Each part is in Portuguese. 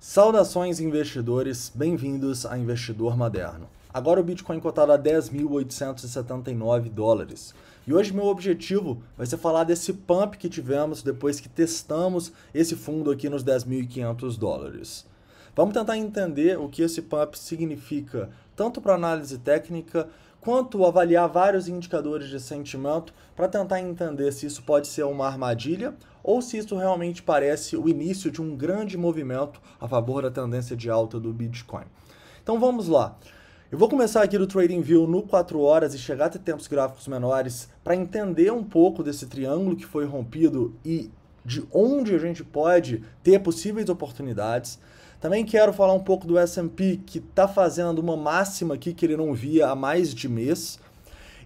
Saudações investidores, bem-vindos a Investidor Moderno. Agora o Bitcoin cotado a 10.879 dólares. E hoje meu objetivo vai ser falar desse pump que tivemos depois que testamos esse fundo aqui nos 10.500 dólares. Vamos tentar entender o que esse pump significa, tanto para análise técnica, quanto avaliar vários indicadores de sentimento para tentar entender se isso pode ser uma armadilha ou se isso realmente parece o início de um grande movimento a favor da tendência de alta do Bitcoin. Então vamos lá. Eu vou começar aqui do TradingView no 4 horas e chegar até tempos gráficos menores para entender um pouco desse triângulo que foi rompido e de onde a gente pode ter possíveis oportunidades. Também quero falar um pouco do S&P, que está fazendo uma máxima aqui que ele não via há mais de mês.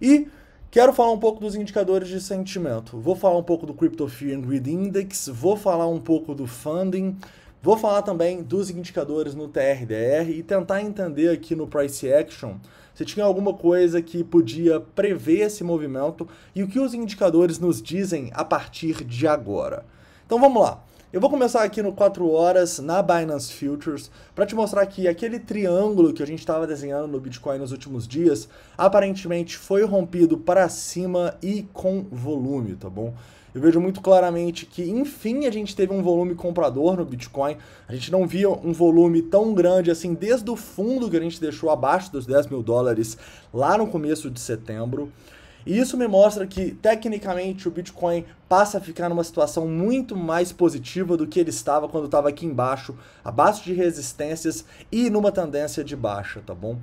E quero falar um pouco dos indicadores de sentimento. Vou falar um pouco do Crypto Fear and Greed Index, vou falar um pouco do funding, vou falar também dos indicadores no TRDR e tentar entender aqui no Price Action se tinha alguma coisa que podia prever esse movimento e o que os indicadores nos dizem a partir de agora. Então vamos lá. Eu vou começar aqui no 4 horas na Binance Futures para te mostrar que aquele triângulo que a gente estava desenhando no Bitcoin nos últimos dias aparentemente foi rompido para cima e com volume, tá bom? Eu vejo muito claramente que, enfim, a gente teve um volume comprador no Bitcoin. A gente não via um volume tão grande assim desde o fundo que a gente deixou abaixo dos 10 mil dólares lá no começo de setembro. E isso me mostra que, tecnicamente, o Bitcoin passa a ficar numa situação muito mais positiva do que ele estava quando estava aqui embaixo, abaixo de resistências e numa tendência de baixa, tá bom?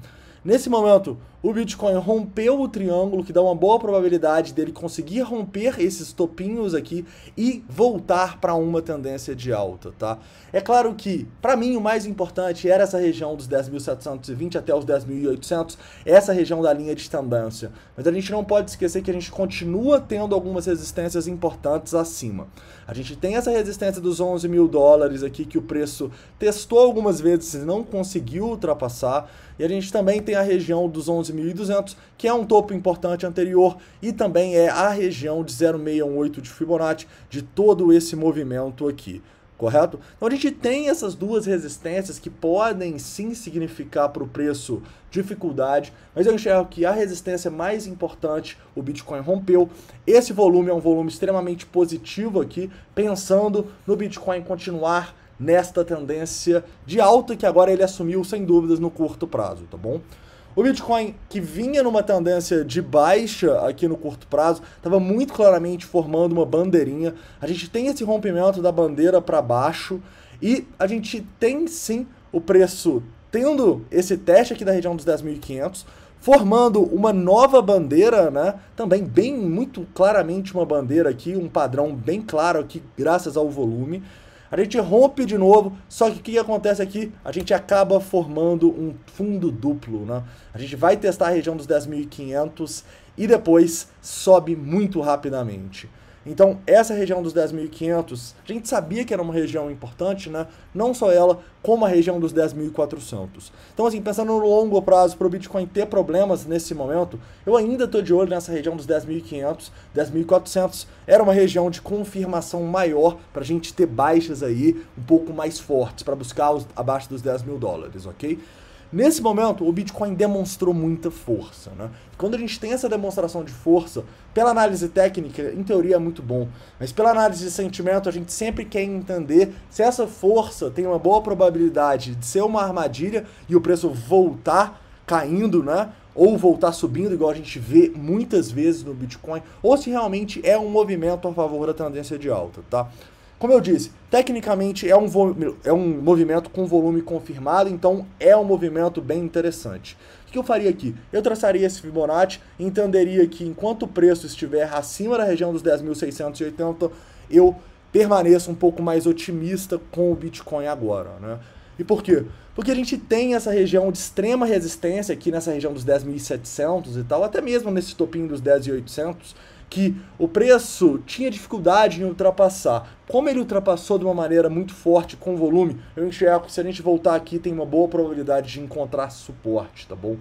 Nesse momento, o Bitcoin rompeu o triângulo, que dá uma boa probabilidade dele conseguir romper esses topinhos aqui e voltar para uma tendência de alta, tá? É claro que, para mim, o mais importante era essa região dos 10.720 até os 10.800, essa região da linha de tendência. Mas a gente não pode esquecer que a gente continua tendo algumas resistências importantes acima. A gente tem essa resistência dos 11 mil dólares aqui, que o preço testou algumas vezes e não conseguiu ultrapassar. E a gente também tem a região dos 11.200, que é um topo importante anterior, e também é a região de 0,618 de Fibonacci de todo esse movimento aqui, correto? Então a gente tem essas duas resistências que podem sim significar para o preço dificuldade, mas eu enxergo que a resistência mais importante o Bitcoin rompeu. Esse volume é um volume extremamente positivo aqui, pensando no Bitcoin continuar nesta tendência de alta que agora ele assumiu sem dúvidas no curto prazo, tá bom? O Bitcoin, que vinha numa tendência de baixa aqui no curto prazo, estava muito claramente formando uma bandeirinha. A gente tem esse rompimento da bandeira para baixo e a gente tem sim o preço tendo esse teste aqui da região dos 10.500, formando uma nova bandeira, né? Também bem, muito claramente uma bandeira aqui, um padrão bem claro aqui graças ao volume. A gente rompe de novo, só que o que acontece aqui? A gente acaba formando um fundo duplo, né? A gente vai testar a região dos 10.500 e depois sobe muito rapidamente. Então, essa região dos 10.500, a gente sabia que era uma região importante, né? Não só ela, como a região dos 10.400. Então, assim, pensando no longo prazo para o Bitcoin ter problemas nesse momento, eu ainda estou de olho nessa região dos 10.500, 10.400. Era uma região de confirmação maior para a gente ter baixas aí um pouco mais fortes, para buscar abaixo dos 10 mil dólares, ok? Nesse momento, o Bitcoin demonstrou muita força, né? Quando a gente tem essa demonstração de força, pela análise técnica, em teoria é muito bom, mas pela análise de sentimento, a gente sempre quer entender se essa força tem uma boa probabilidade de ser uma armadilha e o preço voltar caindo, né? Ou voltar subindo, igual a gente vê muitas vezes no Bitcoin, ou se realmente é um movimento a favor da tendência de alta, tá? Como eu disse, tecnicamente é um movimento com volume confirmado, então é um movimento bem interessante. O que eu faria aqui? Eu traçaria esse Fibonacci e entenderia que enquanto o preço estiver acima da região dos 10.680, eu permaneço um pouco mais otimista com o Bitcoin agora, né? E por quê? Porque a gente tem essa região de extrema resistência aqui nessa região dos 10.700 e tal, até mesmo nesse topinho dos 10.800, que o preço tinha dificuldade em ultrapassar. Como ele ultrapassou de uma maneira muito forte com volume, eu enxergo que se a gente voltar aqui tem uma boa probabilidade de encontrar suporte, tá bom?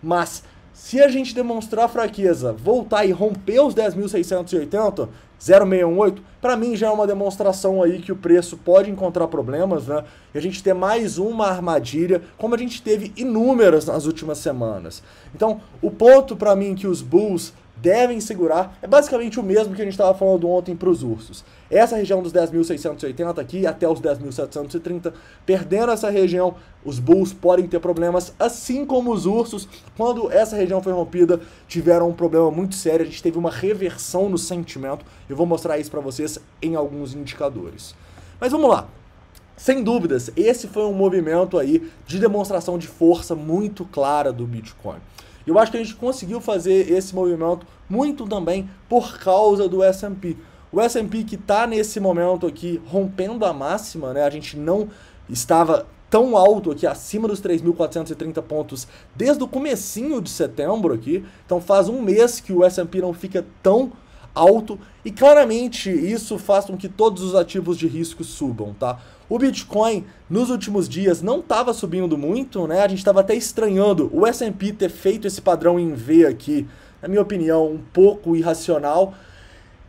Mas Se a gente demonstrar fraqueza, voltar e romper os 10.680, 0,618, para mim já é uma demonstração aí que o preço pode encontrar problemas, né? E a gente ter mais uma armadilha, como a gente teve inúmeras nas últimas semanas. Então, o ponto para mim que os bulls devem segurar é basicamente o mesmo que a gente estava falando ontem para os ursos. Essa região dos 10.680 aqui até os 10.730, perdendo essa região, os bulls podem ter problemas, assim como os ursos, quando essa região foi rompida, tiveram um problema muito sério, a gente teve uma reversão no sentimento, eu vou mostrar isso para vocês em alguns indicadores. Mas vamos lá. Sem dúvidas, esse foi um movimento aí de demonstração de força muito clara do Bitcoin. Eu acho que a gente conseguiu fazer esse movimento muito também por causa do S&P. O S&P que está nesse momento aqui rompendo a máxima, né? A gente não estava tão alto aqui, acima dos 3.430 pontos, desde o comecinho de setembro aqui. Então faz um mês que o S&P não fica tão alto e claramente isso faz com que todos os ativos de risco subam, tá? O Bitcoin nos últimos dias não estava subindo muito, né? A gente estava até estranhando o S&P ter feito esse padrão em V aqui, na minha opinião, um pouco irracional.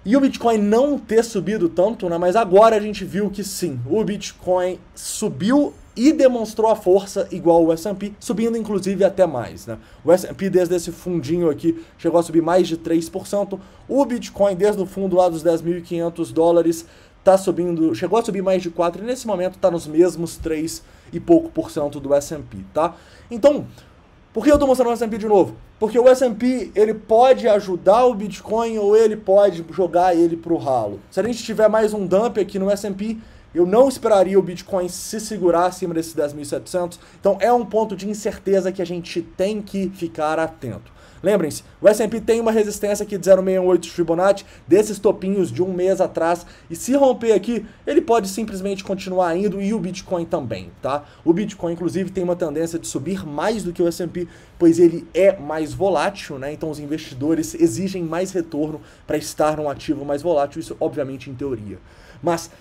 E o Bitcoin não ter subido tanto, né? Mas agora a gente viu que sim, o Bitcoin subiu e demonstrou a força igual o S&P, subindo inclusive até mais, né? O S&P desde esse fundinho aqui chegou a subir mais de 3%, o Bitcoin desde o fundo lá dos 10.500 dólares tá subindo, chegou a subir mais de 4% e nesse momento está nos mesmos 3 e pouco por cento do S&P, tá? Então, por que eu tô mostrando o S&P de novo? Porque o S&P, ele pode ajudar o Bitcoin ou ele pode jogar ele pro ralo. Se a gente tiver mais um dump aqui no S&P, eu não esperaria o Bitcoin se segurar acima desses 10.700. Então é um ponto de incerteza que a gente tem que ficar atento. Lembrem-se, o S&P tem uma resistência aqui de 0,68 de Fibonacci, desses topinhos de um mês atrás, e se romper aqui, ele pode simplesmente continuar indo, e o Bitcoin também, tá? O Bitcoin, inclusive, tem uma tendência de subir mais do que o S&P, pois ele é mais volátil, né? Então os investidores exigem mais retorno para estar num ativo mais volátil, isso obviamente em teoria. Mas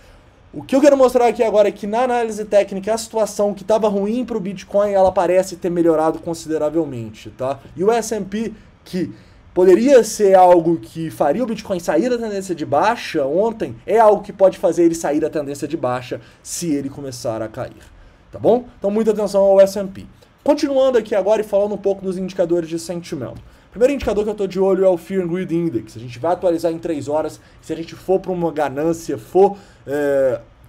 o que eu quero mostrar aqui agora é que na análise técnica a situação que estava ruim para o Bitcoin, ela parece ter melhorado consideravelmente, tá? E o S&P, que poderia ser algo que faria o Bitcoin sair da tendência de baixa ontem, é algo que pode fazer ele sair da tendência de baixa se ele começar a cair, tá bom? Então muita atenção ao S&P. Continuando aqui agora e falando um pouco dos indicadores de sentimento. O primeiro indicador que eu estou de olho é o Fear and Greed Index. A gente vai atualizar em 3 horas. Se a gente for para uma ganância,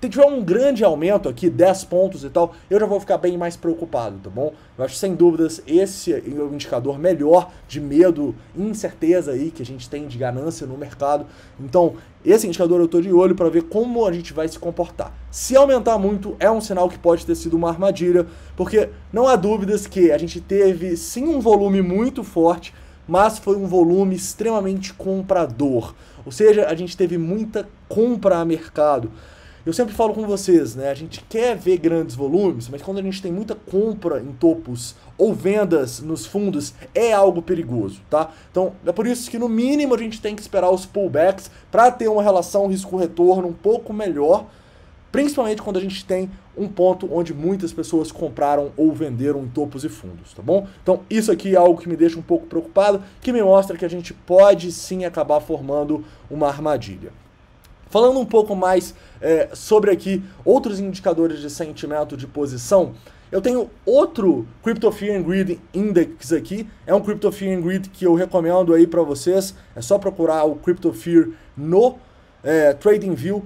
tiver um grande aumento aqui, 10 pontos e tal, eu já vou ficar bem mais preocupado, tá bom? Eu acho sem dúvidas esse é o indicador melhor de medo e incerteza aí que a gente tem de ganância no mercado. Então, esse indicador eu estou de olho para ver como a gente vai se comportar. Se aumentar muito, é um sinal que pode ter sido uma armadilha, porque não há dúvidas que a gente teve sim um volume muito forte, mas foi um volume extremamente comprador. Ou seja, a gente teve muita compra a mercado. Eu sempre falo com vocês, né? A gente quer ver grandes volumes, mas quando a gente tem muita compra em topos ou vendas nos fundos, é algo perigoso, tá? Então, é por isso que no mínimo a gente tem que esperar os pullbacks para ter uma relação risco-retorno um pouco melhor, principalmente quando a gente tem um ponto onde muitas pessoas compraram ou venderam em topos e fundos, tá bom? Então isso aqui é algo que me deixa um pouco preocupado, que me mostra que a gente pode sim acabar formando uma armadilha. Falando um pouco mais sobre aqui outros indicadores de sentimento de posição, eu tenho outro Crypto Fear and Greed Index aqui, é um Crypto Fear and Greed que eu recomendo aí para vocês, é só procurar o Crypto Fear no TradingView.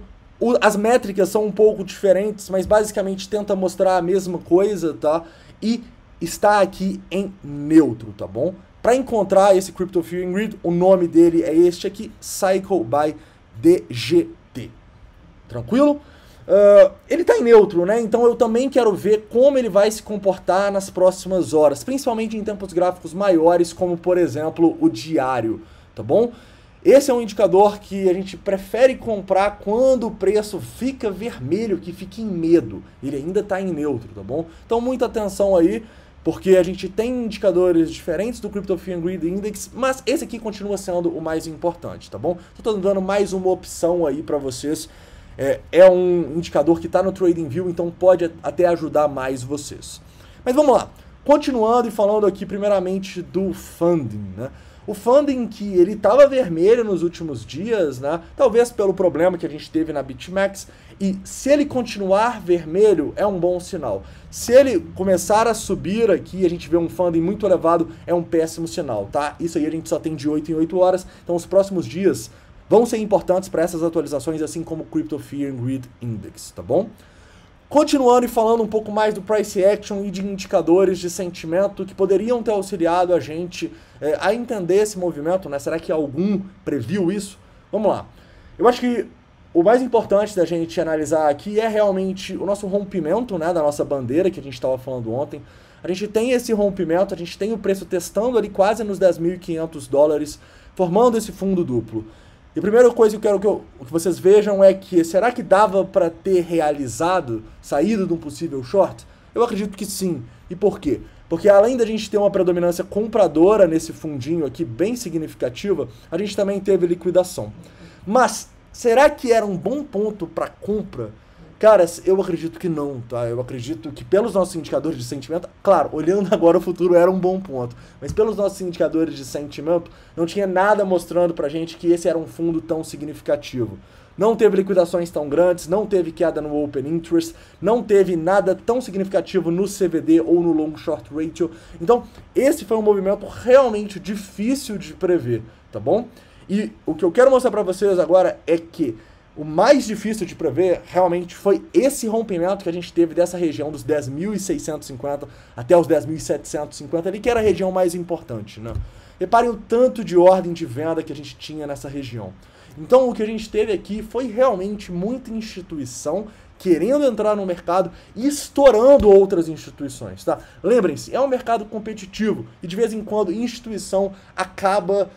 As métricas são um pouco diferentes, mas basicamente tenta mostrar a mesma coisa, tá? E está aqui em neutro, tá bom? Para encontrar esse Crypto Fear and Greed, o nome dele é este aqui, Cycle by DGT. Tranquilo? Ele está em neutro, né? Então eu também quero ver como ele vai se comportar nas próximas horas, principalmente em tempos gráficos maiores, como por exemplo o diário, tá bom? Esse é um indicador que a gente prefere comprar quando o preço fica vermelho, que fica em medo. Ele ainda está em neutro, tá bom? Então muita atenção aí, porque a gente tem indicadores diferentes do Crypto Fear and Greed Index, mas esse aqui continua sendo o mais importante, tá bom? Estou dando mais uma opção aí para vocês. É um indicador que está no TradingView, então pode até ajudar mais vocês. Mas vamos lá. Continuando e falando aqui primeiramente do funding, né? O funding que ele estava vermelho nos últimos dias, né? Talvez pelo problema que a gente teve na BitMEX, e se ele continuar vermelho é um bom sinal. Se ele começar a subir aqui, a gente vê um funding muito elevado, é um péssimo sinal, tá? Isso aí a gente só tem de 8 em 8 horas, então os próximos dias vão ser importantes para essas atualizações, assim como o Crypto Fear and Greed Index, tá bom? Continuando e falando um pouco mais do price action e de indicadores de sentimento que poderiam ter auxiliado a gente a entender esse movimento, né? Será que algum previu isso? Vamos lá. Eu acho que o mais importante da gente analisar aqui é realmente o nosso rompimento, né, da nossa bandeira que a gente estava falando ontem. A gente tem esse rompimento, a gente tem o preço testando ali quase nos $10.500, formando esse fundo duplo. E a primeira coisa que eu quero que vocês vejam é que, será que dava para ter realizado, saído de um possível short? Eu acredito que sim. E por quê? Porque além da gente ter uma predominância compradora nesse fundinho aqui bem significativa, a gente também teve liquidação. Mas, será que era um bom ponto para compra? Cara, eu acredito que não, tá? Eu acredito que pelos nossos indicadores de sentimento, claro, olhando agora o futuro era um bom ponto, mas pelos nossos indicadores de sentimento, não tinha nada mostrando pra gente que esse era um fundo tão significativo. Não teve liquidações tão grandes, não teve queda no Open Interest, não teve nada tão significativo no CVD ou no Long Short Ratio. Então, esse foi um movimento realmente difícil de prever, tá bom? E o que eu quero mostrar pra vocês agora é que o mais difícil de prever realmente foi esse rompimento que a gente teve dessa região dos 10.650 até os 10.750 ali, que era a região mais importante, né? Reparem o tanto de ordem de venda que a gente tinha nessa região. Então o que a gente teve aqui foi realmente muita instituição querendo entrar no mercado e estourando outras instituições, tá? Lembrem-se, é um mercado competitivo e de vez em quando instituição acaba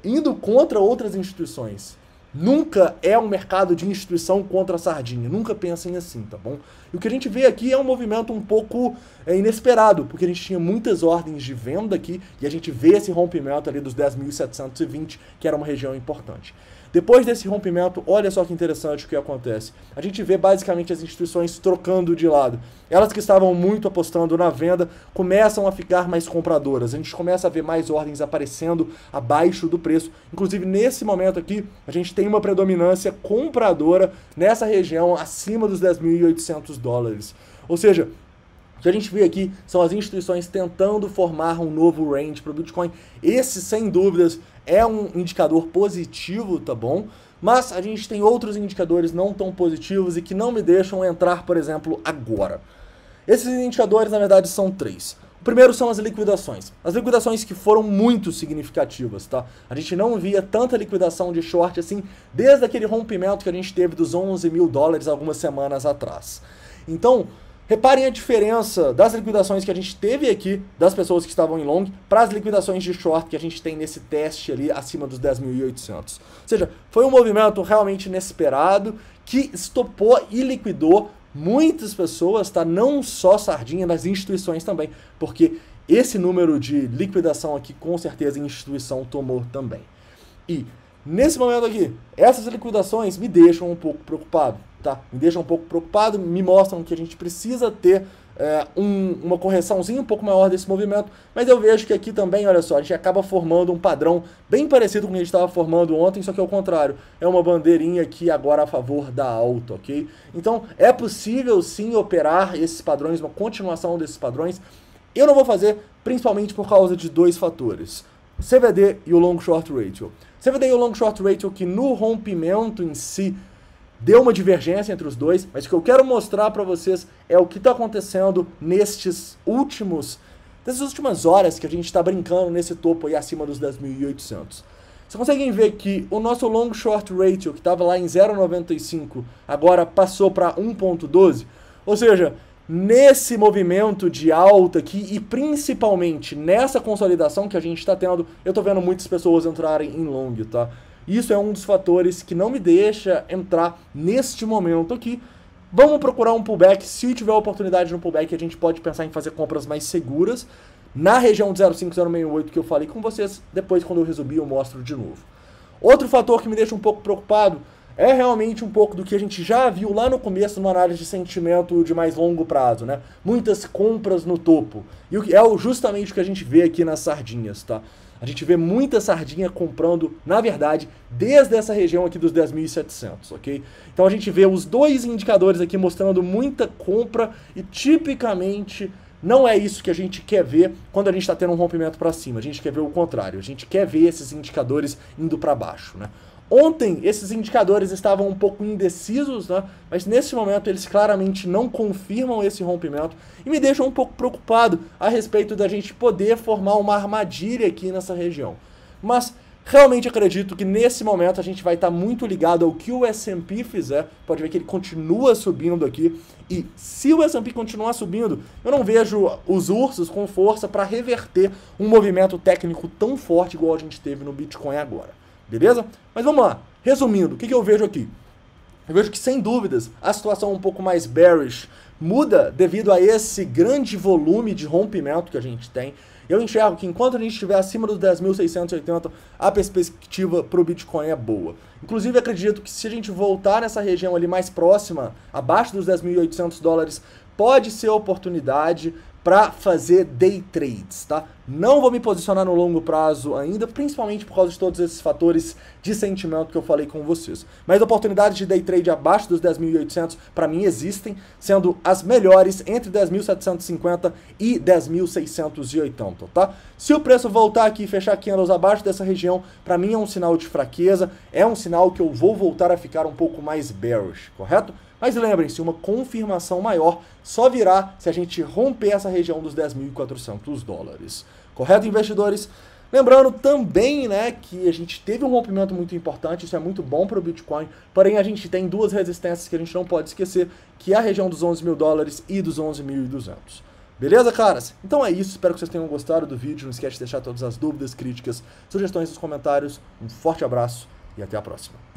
indo contra outras instituições. Nunca é um mercado de instituição contra a sardinha. Nunca pensem assim, tá bom? E o que a gente vê aqui é um movimento um pouco inesperado, porque a gente tinha muitas ordens de venda aqui e a gente vê esse rompimento ali dos 10.720, que era uma região importante. Depois desse rompimento, olha só que interessante o que acontece. A gente vê basicamente as instituições trocando de lado. Elas que estavam muito apostando na venda começam a ficar mais compradoras. A gente começa a ver mais ordens aparecendo abaixo do preço. Inclusive, nesse momento aqui, a gente tem uma predominância compradora nessa região acima dos $10.800. Ou seja, o que a gente vê aqui são as instituições tentando formar um novo range para o Bitcoin. Esse, sem dúvidas, é um indicador positivo, tá bom? Mas a gente tem outros indicadores não tão positivos e que não me deixam entrar, por exemplo, agora. Esses indicadores, na verdade, são 3. O primeiro são as liquidações. As liquidações que foram muito significativas, tá? A gente não via tanta liquidação de short assim desde aquele rompimento que a gente teve dos $11.000 algumas semanas atrás. Então, reparem a diferença das liquidações que a gente teve aqui, das pessoas que estavam em long, para as liquidações de short que a gente tem nesse teste ali acima dos 10.800. Ou seja, foi um movimento realmente inesperado que estopou e liquidou muitas pessoas, tá? Não só sardinha, mas instituições também, porque esse número de liquidação aqui, com certeza, a instituição tomou também. E nesse momento aqui, essas liquidações me deixam um pouco preocupado, tá? Me deixam um pouco preocupado, me mostram que a gente precisa ter uma correçãozinha um pouco maior desse movimento, mas eu vejo que aqui também, olha só, a gente acaba formando um padrão bem parecido com o que a gente estava formando ontem, só que ao contrário, é uma bandeirinha aqui agora a favor da alta, ok? Então, é possível sim operar esses padrões, uma continuação desses padrões. Eu não vou fazer, principalmente por causa de 2 fatores. CVD e o Long Short Ratio. CVD e o Long Short Ratio que no rompimento em si deu uma divergência entre os dois, mas o que eu quero mostrar para vocês é o que está acontecendo nessas últimas horas que a gente está brincando nesse topo aí acima dos 10.800. Vocês conseguem ver que o nosso Long Short Ratio, que estava lá em 0,95, agora passou para 1,12? Ou seja, nesse movimento de alta aqui e principalmente nessa consolidação que a gente está tendo, eu estou vendo muitas pessoas entrarem em long, tá? Isso é um dos fatores que não me deixa entrar neste momento aqui. Vamos procurar um pullback. Se tiver oportunidade no pullback, a gente pode pensar em fazer compras mais seguras na região de 0,5, 0,68 que eu falei com vocês. Depois, quando eu resumir, eu mostro de novo. Outro fator que me deixa um pouco preocupado é realmente um pouco do que a gente já viu lá no começo numa análise de sentimento de mais longo prazo, né? Muitas compras no topo. E é justamente o que a gente vê aqui nas sardinhas, tá? A gente vê muita sardinha comprando, na verdade, desde essa região aqui dos 10.700, ok? Então a gente vê os dois indicadores aqui mostrando muita compra e tipicamente não é isso que a gente quer ver quando a gente está tendo um rompimento para cima. A gente quer ver o contrário, a gente quer ver esses indicadores indo para baixo, né? Ontem, esses indicadores estavam um pouco indecisos, né? Mas nesse momento eles claramente não confirmam esse rompimento e me deixam um pouco preocupado a respeito da gente poder formar uma armadilha aqui nessa região. Mas realmente acredito que nesse momento a gente vai estar muito ligado ao que o S&P fizer. Pode ver que ele continua subindo aqui. E se o S&P continuar subindo, eu não vejo os ursos com força para reverter um movimento técnico tão forte igual a gente teve no Bitcoin agora. Beleza? Mas vamos lá. Resumindo, o que eu vejo aqui? Eu vejo que, sem dúvidas, a situação um pouco mais bearish muda devido a esse grande volume de rompimento que a gente tem. Eu enxergo que enquanto a gente estiver acima dos 10.680, a perspectiva para o Bitcoin é boa. Inclusive, acredito que se a gente voltar nessa região ali mais próxima, abaixo dos 10.800 dólares, pode ser oportunidade para fazer day trades, tá? Não vou me posicionar no longo prazo ainda, principalmente por causa de todos esses fatores de sentimento que eu falei com vocês. Mas oportunidades de day trade abaixo dos 10.800 para mim existem, sendo as melhores entre 10.750 e 10.680, tá? Se o preço voltar aqui e fechar candles abaixo dessa região, para mim é um sinal de fraqueza, é um sinal que eu vou voltar a ficar um pouco mais bearish, correto? Mas lembrem-se, uma confirmação maior só virá se a gente romper essa região dos 10.400 dólares. Correto, investidores? Lembrando também, né, que a gente teve um rompimento muito importante, isso é muito bom para o Bitcoin, porém a gente tem duas resistências que a gente não pode esquecer, que é a região dos 11.000 dólares e dos 11.200. Beleza, caras? Então é isso, espero que vocês tenham gostado do vídeo, não esquece de deixar todas as dúvidas, críticas, sugestões nos comentários, um forte abraço e até a próxima.